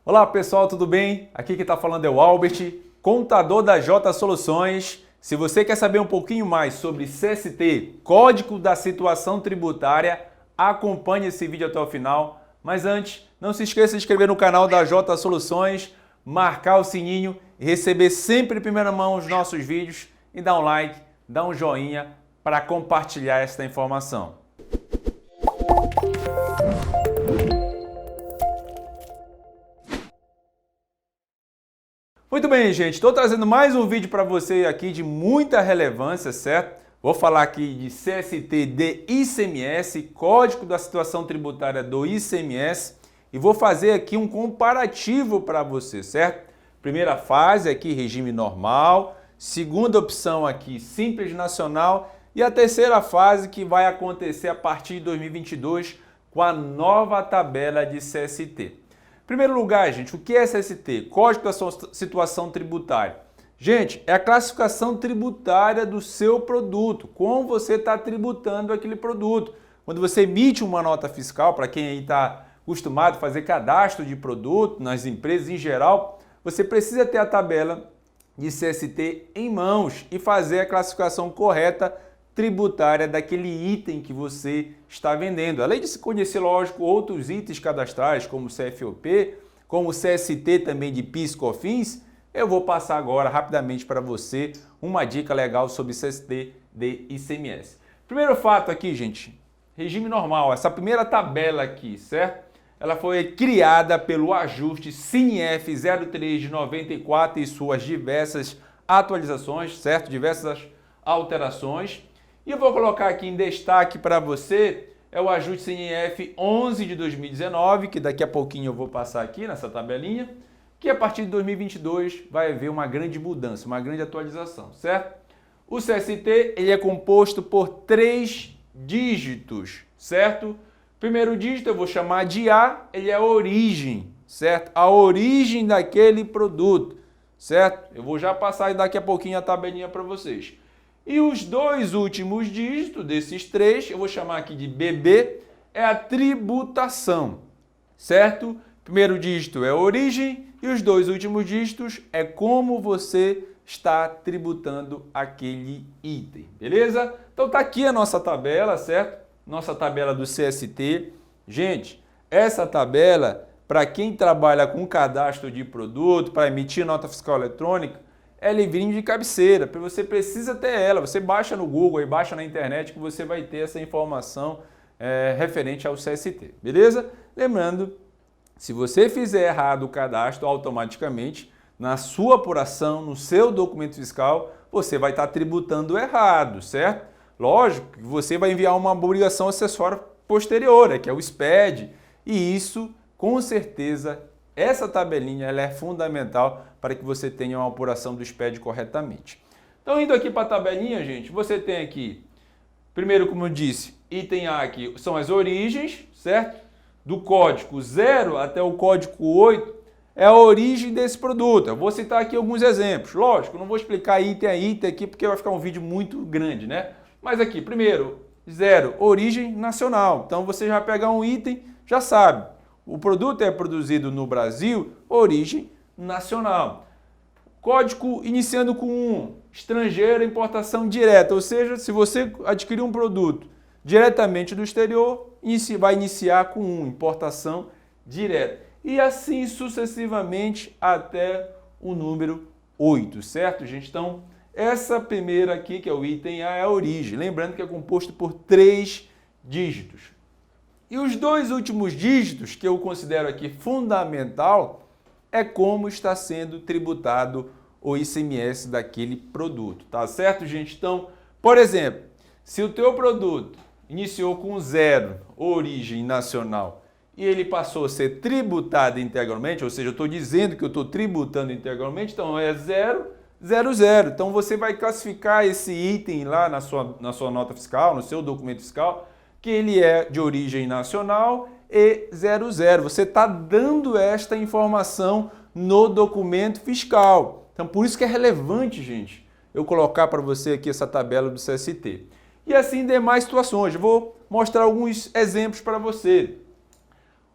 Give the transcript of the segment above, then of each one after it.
Olá pessoal, tudo bem? Aqui quem está falando é o Albert, contador da J Soluções. Se você quer saber um pouquinho mais sobre CST, Código da Situação Tributária, acompanhe esse vídeo até o final. Mas antes, não se esqueça de se inscrever no canal da J Soluções, marcar o sininho e receber sempre em primeira mão os nossos vídeos e dar um like, dar um joinha para compartilhar esta informação. Muito bem, gente, estou trazendo mais um vídeo para você aqui de muita relevância, certo? Vou falar aqui de CST de ICMS, Código da Situação Tributária do ICMS, e vou fazer aqui um comparativo para você, certo? Primeira fase aqui, regime normal, segunda opção aqui, Simples Nacional, e a terceira fase que vai acontecer a partir de 2022 com a nova tabela de CST. Em primeiro lugar, gente, o que é CST? Código da Situação Tributária. Gente, é a classificação tributária do seu produto, como você está tributando aquele produto. Quando você emite uma nota fiscal, para quem aí está acostumado a fazer cadastro de produto nas empresas em geral, você precisa ter a tabela de CST em mãos e fazer a classificação correta tributária daquele item que você está vendendo. Além de se conhecer, lógico, outros itens cadastrais, como o CFOP, como o CST também de PIS/COFINS, eu vou passar agora rapidamente para você uma dica legal sobre CST de ICMS. Primeiro fato aqui, gente, regime normal, essa primeira tabela aqui, certo? Ela foi criada pelo ajuste CINF 03 de 94 e suas diversas atualizações, certo? Diversas alterações. E eu vou colocar aqui em destaque para você é o ajuste CNF 11 de 2019, que daqui a pouquinho eu vou passar aqui nessa tabelinha, que a partir de 2022 vai haver uma grande mudança, uma grande atualização, certo? O CST ele é composto por 3 dígitos, certo? Primeiro dígito eu vou chamar de A, ele é a origem, certo? A origem daquele produto, certo? Eu vou já passar daqui a pouquinho a tabelinha para vocês. E os dois últimos dígitos desses três, eu vou chamar aqui de BB, é a tributação, certo? Primeiro dígito é a origem e os dois últimos dígitos é como você está tributando aquele item, beleza? Então tá aqui a nossa tabela, certo? Nossa tabela do CST. Gente, essa tabela, para quem trabalha com cadastro de produto, para emitir nota fiscal eletrônica, é livrinho de cabeceira, você precisa ter ela, você baixa no Google e baixa na internet que você vai ter essa informação referente ao CST, beleza? Lembrando, se você fizer errado o cadastro, automaticamente, na sua apuração, no seu documento fiscal, você vai estar tributando errado, certo? Lógico que você vai enviar uma obrigação acessória posterior, que é o SPED, e isso, com certeza, essa tabelinha ela é fundamental para que você tenha uma apuração do SPED corretamente. Então, indo aqui para a tabelinha, gente, você tem aqui, primeiro, como eu disse, item A aqui são as origens, certo? Do código 0 até o código 8 é a origem desse produto. Eu vou citar aqui alguns exemplos. Lógico, não vou explicar item a item aqui porque vai ficar um vídeo muito grande, né? Mas aqui, primeiro, 0, origem nacional. Então, você já pegar um item, já sabe. O produto é produzido no Brasil, origem nacional. Código iniciando com 1, estrangeiro, importação direta. Ou seja, se você adquirir um produto diretamente do exterior, vai iniciar com 1, importação direta. E assim sucessivamente até o número 8, certo, gente? Então, essa primeira aqui, que é o item A, é a origem. Lembrando que é composto por 3 dígitos. E os dois últimos dígitos, que eu considero aqui fundamental, é como está sendo tributado o ICMS daquele produto, tá certo, gente? Então, por exemplo, se o teu produto iniciou com 0, origem nacional, e ele passou a ser tributado integralmente, ou seja, eu estou dizendo que eu estou tributando integralmente, então é 0, 0, 0. Então, você vai classificar esse item lá na sua nota fiscal, no seu documento fiscal, que ele é de origem nacional e 00. Você está dando esta informação no documento fiscal. Então, por isso que é relevante, gente, eu colocar para você aqui essa tabela do CST. E assim demais situações. Eu vou mostrar alguns exemplos para você.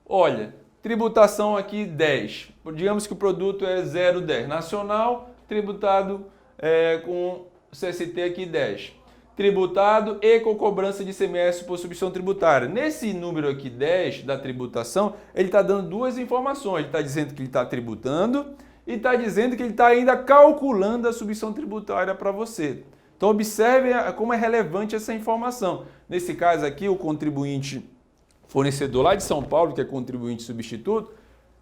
Olha, tributação aqui 10. Digamos que o produto é 0,10. Nacional, tributado com CST aqui 10. Tributado e com cobrança de ICMS por substituição tributária. Nesse número aqui 10 da tributação, ele está dando duas informações. Ele está dizendo que ele está tributando e está dizendo que ele está ainda calculando a substituição tributária para você. Então observe como é relevante essa informação. Nesse caso aqui, o contribuinte fornecedor lá de São Paulo, que é contribuinte substituto,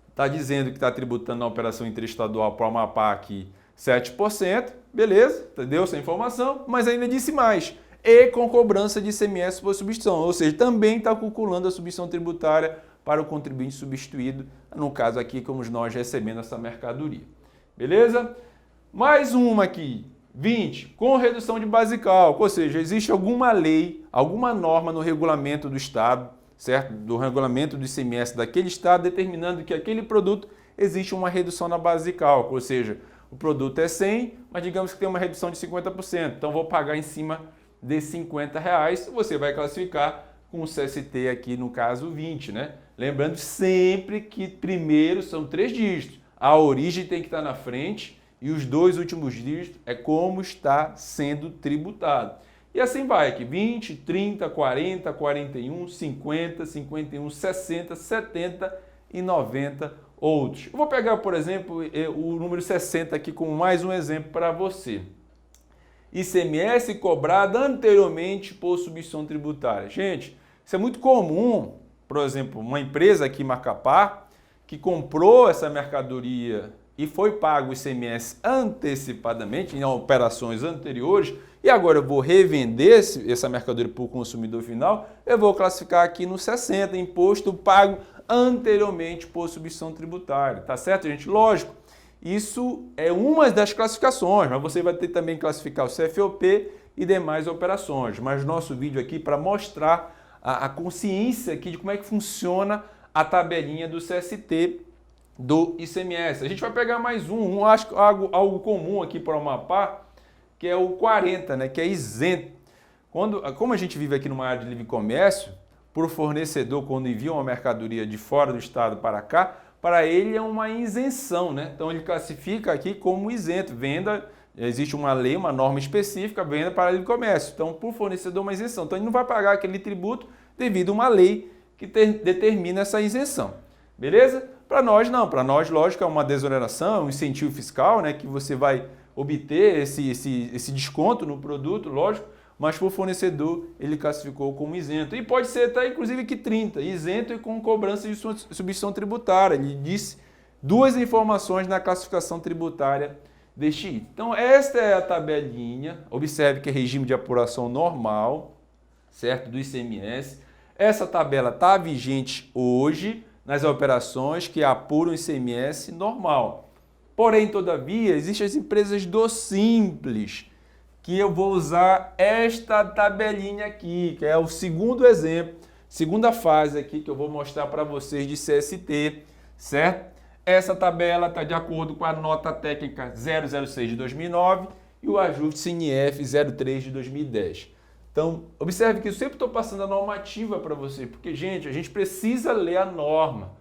está dizendo que está tributando na operação interestadual para o Amapá aqui 7%, beleza, deu essa informação, mas ainda disse mais, e com cobrança de ICMS por substituição, ou seja, também está calculando a substituição tributária para o contribuinte substituído, no caso aqui, como nós recebendo essa mercadoria, beleza? Mais uma aqui, 20, com redução de base de cálculo, ou seja, existe alguma lei, alguma norma no regulamento do Estado, certo? Do regulamento do ICMS daquele Estado, determinando que aquele produto existe uma redução na base de cálculo, ou seja, o produto é 100, mas digamos que tem uma redução de 50%. Então, vou pagar em cima de R$50. Você vai classificar com o CST aqui, no caso, 20, né? Lembrando sempre que primeiro são 3 dígitos. A origem tem que estar na frente e os 2 últimos dígitos é como está sendo tributado. E assim vai aqui, 20, 30, 40, 41, 50, 51, 60, 70 e 90 outros. Eu vou pegar, por exemplo, o número 60 aqui como mais um exemplo para você. ICMS cobrado anteriormente por substituição tributária. Gente, isso é muito comum, por exemplo, uma empresa aqui em Macapá que comprou essa mercadoria e foi pago o ICMS antecipadamente em operações anteriores e agora eu vou revender essa mercadoria para o consumidor final, eu vou classificar aqui no 60, imposto pago anteriormente por substituição tributária, tá certo, gente? Lógico, isso é uma das classificações, mas você vai ter também que classificar o CFOP e demais operações, mas nosso vídeo aqui para mostrar a consciência aqui de como é que funciona a tabelinha do CST do ICMS. A gente vai pegar mais acho algo comum aqui para o Amapá, que é o 40, né, que é isento. Como a gente vive aqui numa área de livre comércio, para o fornecedor, quando envia uma mercadoria de fora do estado para cá, para ele é uma isenção, né? Então ele classifica aqui como isento, venda, existe uma lei, uma norma específica, venda para livre comércio. Então, para o fornecedor, uma isenção. Então ele não vai pagar aquele tributo devido a uma lei que determina essa isenção. Beleza? Para nós não, para nós, lógico, é uma desoneração, um incentivo fiscal, né? Que você vai obter esse desconto no produto, lógico, mas para o fornecedor ele classificou como isento. E pode ser até inclusive que 30, isento e com cobrança de substituição tributária. Ele disse duas informações na classificação tributária deste item. Então esta é a tabelinha, observe que é regime de apuração normal, certo, do ICMS. Essa tabela está vigente hoje nas operações que apuram o ICMS normal. Porém, todavia, existem as empresas do Simples, que eu vou usar esta tabelinha aqui, que é o segundo exemplo, segunda fase aqui que eu vou mostrar para vocês de CST, certo? Essa tabela está de acordo com a nota técnica 006 de 2009 e o ajuste CNF 03 de 2010. Então, observe que eu sempre estou passando a normativa para você, porque, gente, a gente precisa ler a norma.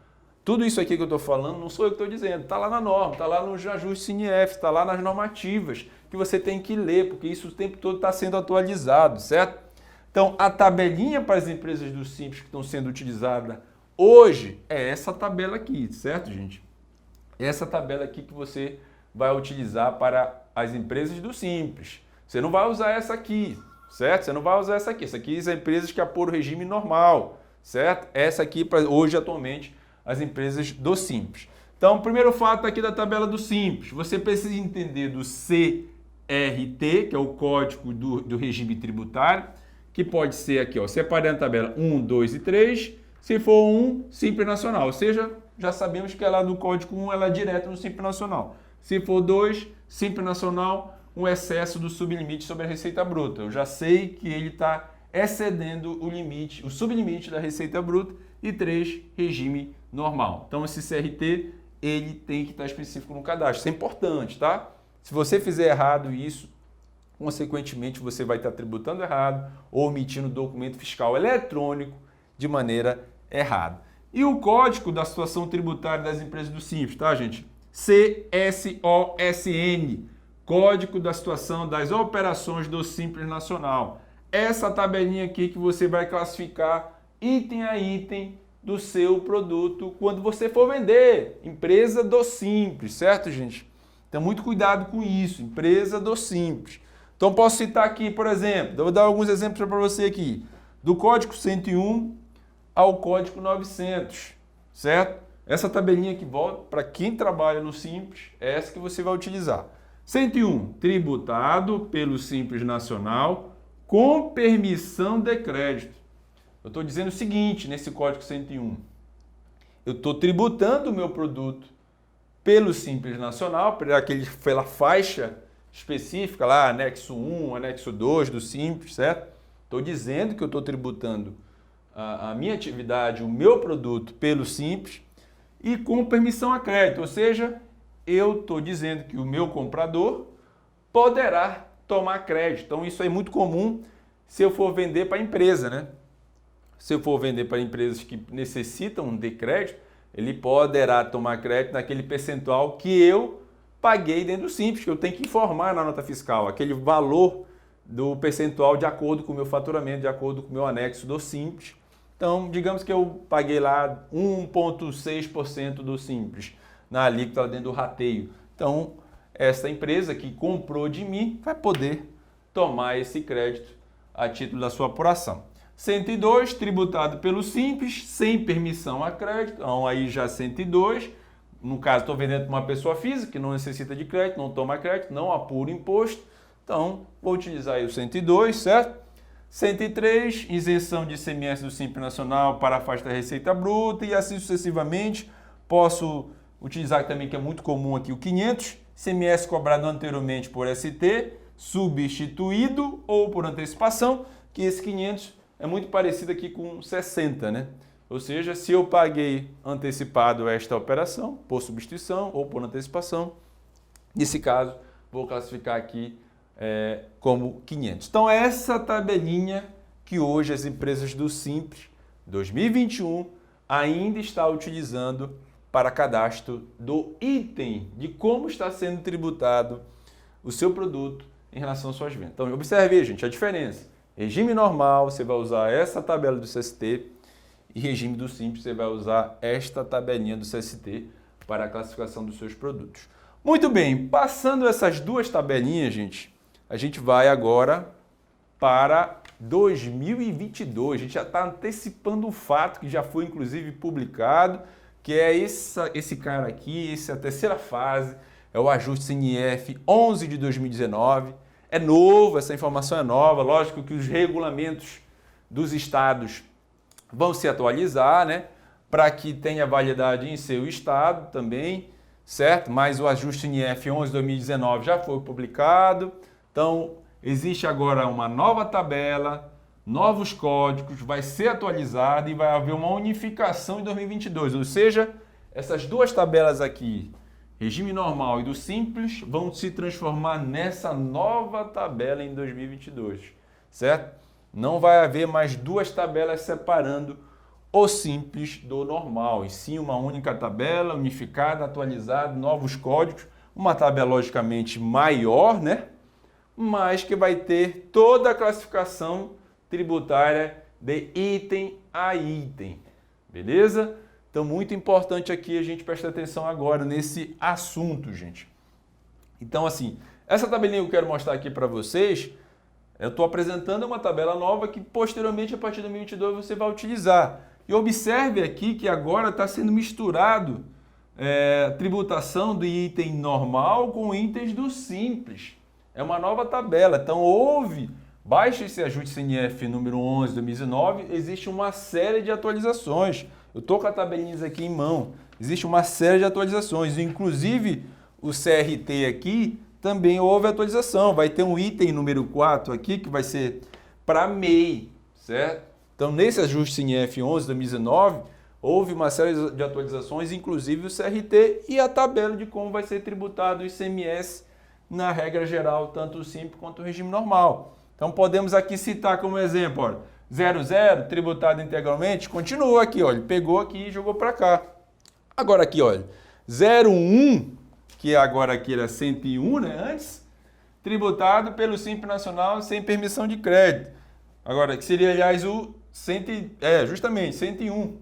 Tudo isso aqui que eu estou falando não sou eu que estou dizendo, está lá na norma, está lá no ajuste CNF, está lá nas normativas, que você tem que ler, porque isso o tempo todo está sendo atualizado, certo? Então, a tabelinha para as empresas do Simples que estão sendo utilizadas hoje é essa tabela aqui, certo, gente? Essa tabela aqui que você vai utilizar para as empresas do Simples. Você não vai usar essa aqui, certo? Você não vai usar essa aqui. Essa aqui são empresas que apuram o regime normal, certo? Essa aqui, para hoje, atualmente, as empresas do Simples. Então, o primeiro fato aqui da tabela do Simples, você precisa entender do CRT, que é o Código do Regime Tributário, que pode ser aqui, ó, separando a tabela 1, 2 e 3, se for 1, Simples Nacional, ou seja, já sabemos que ela no Código 1 ela é direto no Simples Nacional. Se for 2, Simples Nacional, um excesso do sublimite sobre a Receita Bruta. Eu já sei que ele está excedendo o limite, o sublimite da Receita Bruta, e 3, regime normal. Então, esse CRT, ele tem que estar específico no cadastro. Isso é importante, tá? Se você fizer errado isso, consequentemente, você vai estar tributando errado ou emitindo documento fiscal eletrônico de maneira errada. E o código da situação tributária das empresas do Simples, tá, gente? CSOSN, Código da Situação das Operações do Simples Nacional. Essa tabelinha aqui que você vai classificar item a item do seu produto quando você for vender. Empresa do Simples, certo, gente? Então, muito cuidado com isso. Empresa do Simples. Então, posso citar aqui, por exemplo, eu vou dar alguns exemplos para você aqui. Do Código 101 ao Código 900, certo? Essa tabelinha que volta, para quem trabalha no Simples, é essa que você vai utilizar. 101, tributado pelo Simples Nacional com permissão de crédito. Eu estou dizendo o seguinte, nesse Código 101, eu estou tributando o meu produto pelo Simples Nacional, pela faixa específica lá, anexo 1, anexo 2 do Simples, certo? Estou dizendo que eu estou tributando a minha atividade, o meu produto pelo Simples e com permissão a crédito, ou seja, eu estou dizendo que o meu comprador poderá tomar crédito. Então isso é muito comum se eu for vender para empresa, né? Se eu for vender para empresas que necessitam de crédito, ele poderá tomar crédito naquele percentual que eu paguei dentro do Simples, que eu tenho que informar na nota fiscal, aquele valor do percentual de acordo com o meu faturamento, de acordo com o meu anexo do Simples. Então, digamos que eu paguei lá 1,6% do Simples na alíquota dentro do rateio. Então, essa empresa que comprou de mim vai poder tomar esse crédito a título da sua apuração. 102, tributado pelo Simples, sem permissão a crédito. Então, aí já 102. No caso, estou vendendo para uma pessoa física que não necessita de crédito, não toma crédito, não apura imposto. Então, vou utilizar aí o 102, certo? 103, isenção de ICMS do Simples Nacional para a faixa da receita bruta e assim sucessivamente. Posso utilizar também, que é muito comum aqui, o 500, ICMS cobrado anteriormente por ST, substituído ou por antecipação, que esse 500 é muito parecido aqui com 60, né? Ou seja, se eu paguei antecipado esta operação, por substituição ou por antecipação, nesse caso, vou classificar aqui como 500. Então, essa tabelinha que hoje as empresas do Simples 2021 ainda está utilizando para cadastro do item de como está sendo tributado o seu produto em relação às suas vendas. Então, observe, gente, a diferença. Regime normal, você vai usar essa tabela do CST e regime do Simples, você vai usar esta tabelinha do CST para a classificação dos seus produtos. Muito bem, passando essas duas tabelinhas, gente, a gente vai agora para 2022. A gente já está antecipando um fato que já foi, inclusive, publicado, que é esse cara aqui, essa terceira fase, é o ajuste CNF 11 de 2019. É novo, essa informação é nova. Lógico que os regulamentos dos estados vão se atualizar, né? Para que tenha validade em seu estado também, certo? Mas o ajuste CNF 11 de 2019 já foi publicado. Então, existe agora uma nova tabela, novos códigos, vai ser atualizado e vai haver uma unificação em 2022. Ou seja, essas duas tabelas aqui, regime normal e do Simples, vão se transformar nessa nova tabela em 2022, certo? Não vai haver mais duas tabelas separando o Simples do normal, e sim uma única tabela, unificada, atualizada, novos códigos, uma tabela logicamente maior, né? Mas que vai ter toda a classificação tributária de item a item, beleza? Então, muito importante aqui a gente prestar atenção agora nesse assunto, gente. Então, assim, essa tabelinha que eu quero mostrar aqui para vocês, eu estou apresentando uma tabela nova que posteriormente, a partir de 2022, você vai utilizar. E observe aqui que agora está sendo misturado tributação do item normal com itens do Simples. É uma nova tabela. Então, baixe esse ajuste CNF número 11 de 2019, existe uma série de atualizações. Eu estou com a tabelinha aqui em mão. Existe uma série de atualizações. Inclusive, o CRT aqui também houve atualização. Vai ter um item número 4 aqui, que vai ser para MEI, certo? Então, nesse ajuste CNF 11 de 2019, houve uma série de atualizações, inclusive o CRT e a tabela de como vai ser tributado o ICMS na regra geral, tanto o Simples quanto o regime normal. Então, podemos aqui citar como exemplo, olha, 00, tributado integralmente, continua aqui, olha, ele pegou aqui e jogou para cá. Agora aqui, olha, 01, que agora aqui era 101, né, antes, tributado pelo Simples Nacional sem permissão de crédito. Agora, que seria, aliás, o justamente, 101.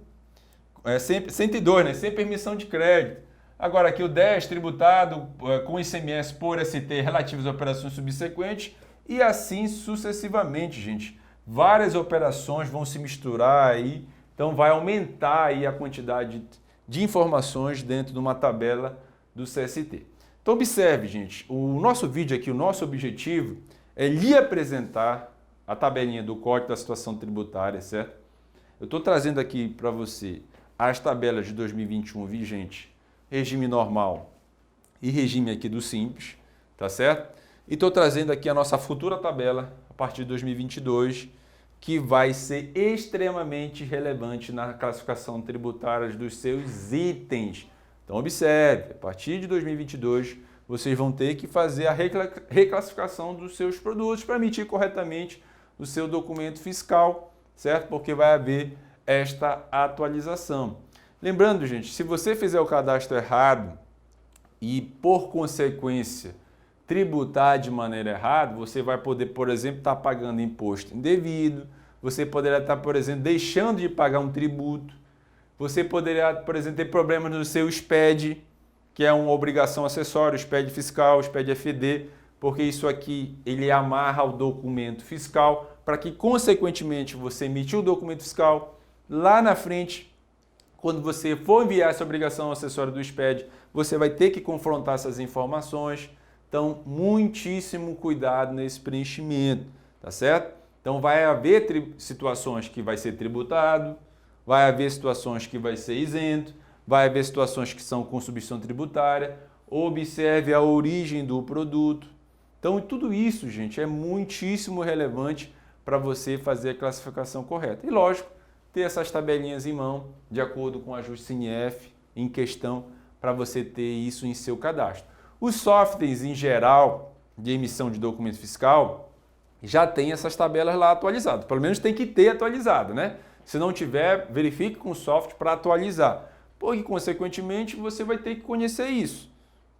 102, né, sem permissão de crédito. Agora aqui o 10, tributado com ICMS por ST relativos às operações subsequentes e assim sucessivamente, gente. Várias operações vão se misturar aí, então vai aumentar aí a quantidade de informações dentro de uma tabela do CST. Então observe, gente, o nosso vídeo aqui, o nosso objetivo é lhe apresentar a tabelinha do Código da Situação Tributária, certo? Eu estou trazendo aqui para você as tabelas de 2021 vigente, regime normal e regime aqui do Simples, tá certo? E estou trazendo aqui a nossa futura tabela a partir de 2022, que vai ser extremamente relevante na classificação tributária dos seus itens. Então observe, a partir de 2022 vocês vão ter que fazer a reclassificação dos seus produtos para emitir corretamente o seu documento fiscal, certo? Porque vai haver esta atualização. Lembrando, gente, se você fizer o cadastro errado e, por consequência, tributar de maneira errada, você vai poder, por exemplo, estar pagando imposto indevido, você poderá estar, por exemplo, deixando de pagar um tributo, você poderia, por exemplo, ter problemas no seu SPED, que é uma obrigação acessória, o SPED fiscal, o SPED FD, porque isso aqui ele amarra o documento fiscal para que, consequentemente, você emitir o documento fiscal lá na frente. Quando você for enviar essa obrigação acessória do SPED, você vai ter que confrontar essas informações. Então, muitíssimo cuidado nesse preenchimento, tá certo? Então, vai haver situações que vai ser tributado, vai haver situações que vai ser isento, vai haver situações que são com substituição tributária. Observe a origem do produto. Então, tudo isso, gente, é muitíssimo relevante para você fazer a classificação correta. E, lógico, ter essas tabelinhas em mão, de acordo com o ajuste CINEF em questão, para você ter isso em seu cadastro. Os softwares, em geral, de emissão de documento fiscal, já tem essas tabelas lá atualizadas. Pelo menos tem que ter atualizado, né? Se não tiver, verifique com o software para atualizar. Porque, consequentemente, você vai ter que conhecer isso.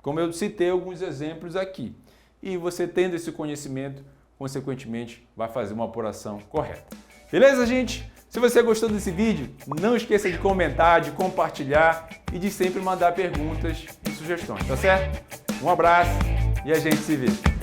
Como eu citei alguns exemplos aqui. E você tendo esse conhecimento, consequentemente, vai fazer uma apuração correta. Beleza, gente? Se você gostou desse vídeo, não esqueça de comentar, de compartilhar e de sempre mandar perguntas e sugestões, tá certo? Um abraço e a gente se vê.